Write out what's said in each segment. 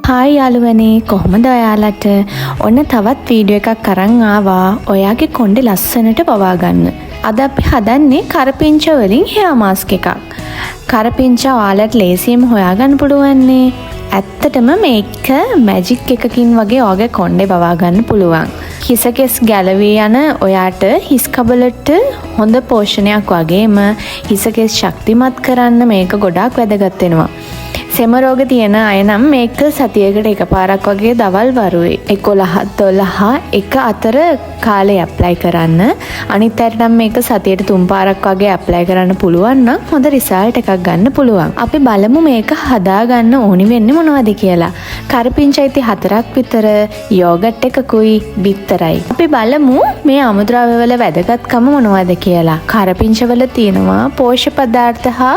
Hi යාළුවනේ, කොහොමද ඔයාලට? ඔන්න තවත් වීඩියෝ එකක් අරන් ආවා ඔයාගේ කොණ්ඩේ ලස්සනට පවා ගන්න. අද අපි හදන්නේ කරපිංචා වලින් හෙයා මාස්ක් එකක්. කරපිංචා ඔයාලට ලේසියෙන් හොයාගන්න පුළුවන් නේ. ඇත්තටම මේක මැජික් එකකින් වගේ ඔයාගේ කොණ්ඩේ පවා ගන්න පුළුවන්. හිසකෙස් ගැලවී යන ඔයාට හිස් කබලට හොඳ පෝෂණයක් වගේම හිසකෙස් ශක්තිමත් කරන්න මේක ගොඩාක් වැදගත් වෙනවා. සෙම රෝග තියෙන අය නම් මේක සතියකට එකපාරක් වගේ දවල් වරුවේ 11-12 එක අතර කාලේ ඇප්ලයි කරන්න. අනිත් අයට නම් මේක සතියට 3 පාරක් වගේ ඇප්ලයි කරන්න පුළුවන් නම් හොඳ රිසල්ට් එකක් ගන්න පුළුවන්. අපි බලමු මේක හදාගන්න ඕනි වෙන්නේ මොනවද කියලා. කරපිංචායිති 4ක් විතර, යෝගට් එකකුයි, බිත්තරයි. අපි බලමු මේ අමුද්‍රව්‍ය වල වැදගත්කම මොනවද කියලා. කරපිංචාවල තියෙනවා පෝෂක පදාර්ථ හා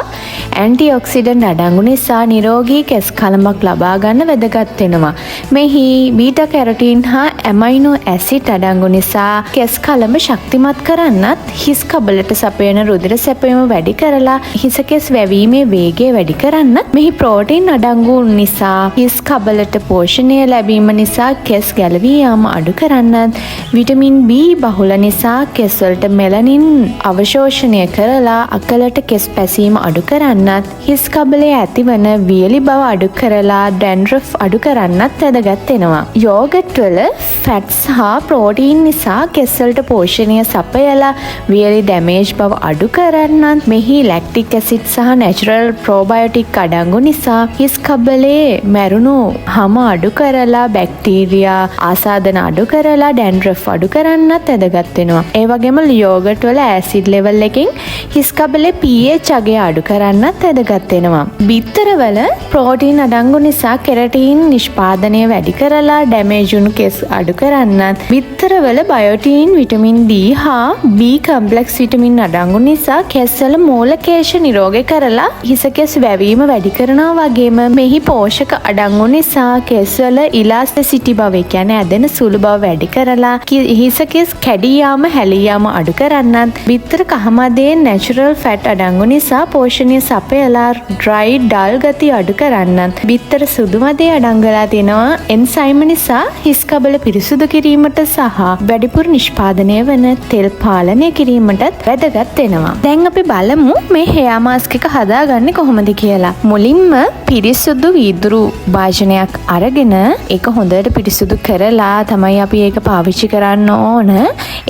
ඇන්ටිඔක්සිඩන්ට් අඩංගු නිසා නිරෝගී කෙස් කලඹක් ලබා ගන්න වැදගත් වෙනවා. මෙහි බීටා කැරොටින් හා ඇමයිනෝ ඇසිඩ් අඩංගු නිසා කෙස් කලඹ ශක්තිමත් කරන්නත්, හිස් කබලට සපයන රුධිර සැපයීම වැඩි කරලා හිස කෙස් වැවීමේ වේගය වැඩි කරන්නත්, මෙහි ප්‍රෝටීන් අඩංගු නිසා හිස් කබලට පෝෂණය ලැබීම නිසා කෙස් ගැලවී යාම අඩු කරන්නත්, විටමින් B බහුල නිසා කෙස් වලට මෙලනින් අවශෝෂණය කරලා අකලට කෙස් පැසීම අඩු කරන්නත්, හිස් කබලේ ඇතිවන වියලි බව අඩු කරලා ඩැන්ඩ්‍රෆ් අඩු කරන්නත් වැදගත් වෙනවා. යෝගට් වල ෆැට්ස් හා ප්‍රෝටීන් නිසා කෙස් වලට පෝෂණය සපයලා වියලි ඩැමේජ් බව අඩු කරන්නත්, මෙහි ලැක්ටික් ඇසිඩ් සහ නැචරල් ප්‍රෝබයොටික් අඩංගු නිසා හිස් කබලේ මැරුණු හම අඩු කරලා බැක්ටීරියා ආසාදන අඩු කරලා ඩැන්ඩ්‍රෆ් අඩු කරන්නත් වැදගත් වෙනවා. ඒ වගේම යෝගට් වල ඇසිඩ් ලෙවල් එකෙන් හිස් කබලේ pH අගය අඩු කරන්නත් වැදගත් වෙනවා. බිත්තර වල ප්‍රෝටීන් අඩංගු නිසා කෙරටින් නිෂ්පාදනය වැඩි කරලා ඩැමේජ් වුණු කෙස් අඩු කරන්නත්, බිත්තර වල බයොටින්, විටමින් D හා B කම්ප්ලෙක්ස් විටමින් අඩංගු නිසා කෙස් වල මූලකේශ නිරෝගී කරලා හිස කෙස් වැවීම වැඩි කරනවා. වගේම මෙහි පෝෂක අඩංගු නිසා කෙස් වල ඉලාස්ටිසිටි බව, ඒ කියන්නේ ඇදෙන සුළු බව වැඩි කරලා හිස කෙස් කැඩී යාම, හැලී යාම අඩු කරන්නත්, බිත්තර කහමදේ නැචරල් ෆැට් අඩංගු නිසා පෝෂණය සපයලා ඩ්‍රයි ඩල් ගතිය අඩු කරන්නත්, බිත්තර සුදු මදේ අඩංගලා තියෙනවා එන්සයිම් නිසා හිස් කබල පිරිසුදු කිරීමට සහ වැඩිපුර නිෂ්පාදනය වන තෙල් පාලනය කිරීමටත් වැදගත් වෙනවා. දැන් අපි බලමු මේ හෙයා මාස්ක් එක හදාගන්නේ කොහොමද කියලා. මුලින්ම පිරිසුදු වීදුරු භාජනයක් අරගෙන ඒක හොඳට පිරිසුදු කරලා තමයි අපි ඒක පාවිච්චි කරන්න ඕන.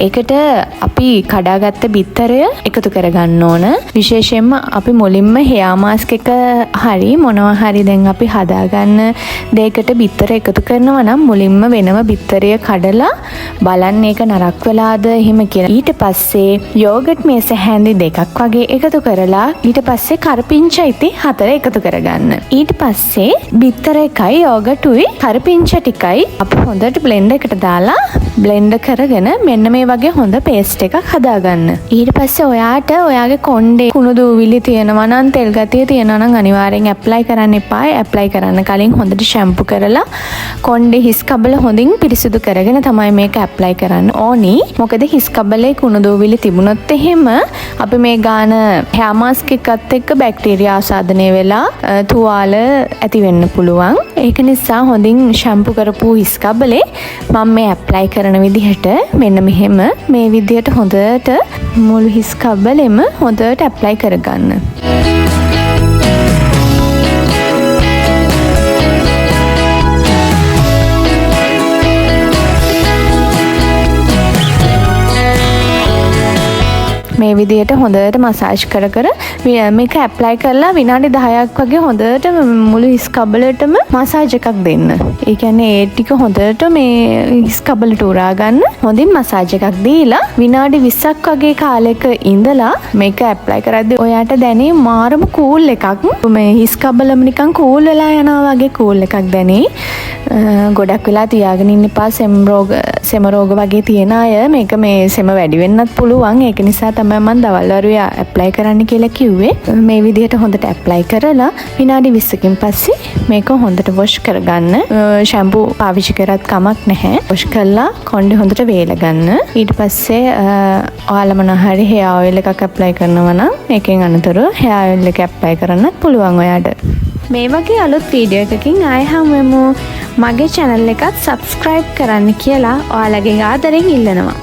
ඒකට අපි කඩාගත්ත බිත්තරය එකතු කරගන්න ඕන. විශේෂයෙන්ම අපි මුලින්ම හෙයා මාස්ක් එක හරි මොනවා හරි දැන් අපි හදාගන්න දෙයකට බිත්තර එකතු කරනවා නම් මුලින්ම වෙනම බිත්තරය කඩලා බලන්න ඒක නරක් වෙලාද එහෙම කියලා. ඊට පස්සේ යෝගට් මේස හැන්දි දෙකක් වගේ එකතු කරලා ඊට පස්සේ කරපිංචායිති 4 එකතු කරගන්න. ඊට පස්සේ බිත්තර එකයි යෝගට්ුයි කරපිංචා ටිකයි අපි හොඳට බ්ලෙන්ඩර් එකට දාලා බ්ලෙන්ඩ් කරගෙන මෙන්න මේ වගේ හොඳ පේස්ට් එකක් හදාගන්න. ඊට පස්සේ ඔයාට ඔයාගේ කොණ්ඩේ කුණු දූවිලි තියෙනවා නම්, තෙල් ගතිය තියෙනවා නම් අනිවාර්යෙන් ඇප්ලයි කරන්න එපා. ඇප්ලයි කරන්න කලින් හොඳට ෂැම්පු කරලා කොණ්ඩේ හිස් කබල හොඳින් පිරිසිදු කරගෙන තමයි මේක ඇප්ලයි කරන්න ඕනි. මොකද හිස් කබලේ කුණු දූවිලි තිබුණොත් එහෙම අපි මේ ගාන හෙයා මාස්ක් එකත් එක්ක බැක්ටීරියා ආසාදනය වෙලා තුවාල ඇති වෙන්න පුළුවන්. ඒක නිසා හොඳින් ෂැම්පු කරපු හිස් කබලේ මම මේ ඇප්ලයි කරන විදිහට මෙන්න මෙහෙම මේ විදිහට හොඳට මුළු හිස් කබලෙම හොඳට ඇප්ලයි කරගන්න. මේ විදිහට හොඳට මසාජ් කර කර මේක ඇප්ලයි කරලා විනාඩි 10ක් වගේ හොඳට මුළු හිස් කබලටම මසාජ් එකක් දෙන්න. ඒ කියන්නේ ඒ ටික හොඳට මේ හිස් කබලට උරා ගන්න. හොඳින් මසාජ් එකක් දීලා විනාඩි 20ක් වගේ කාලයක ඉඳලා මේක ඇප්ලයි කරද්දී ඔයාට දැනේ මාරම කූල් එකක්. මේ හිස් කබලම නිකන් කූල් වෙලා යනවා වගේ කූල් එකක් දැනේ. ගොඩක් වෙලා තියාගෙන ඉන්න එපා. සෙම රෝග වගේ තියෙන අය මේක මේ සෙම වැඩි වෙන්නත් පුළුවන්. ඒක නිසා තමයි මම දවල් වරුවේ ඇප්ලයි කරන්න කියලා කිව්වේ. මේ විදිහට හොඳට ඇප්ලයි කරලා විනාඩි 20කින් පස්සේ මේක හොඳට වොෂ් කරගන්න. ෂැම්පූ පාවිච්චි කරත් කමක් නැහැ. වොෂ් කරලා කොණ්ඩේ හොඳට වේලා ගන්න. ඊට පස්සේ ඔයාලා මොන හරි hair oil එකක් ඇප්ලයි කරනවා නම් මේකෙන් අනතුරු hair oil එක ඇප්ලයි කරන්නත් පුළුවන් ඔයාට. මේ වගේ අලුත් වීඩියෝ එකකින් ආයෙ හමු වෙමු. මගේ channel එකත් subscribe කරන්න කියලා ඔයාලගෙන් ආදරෙන් ඉල්ලනවා.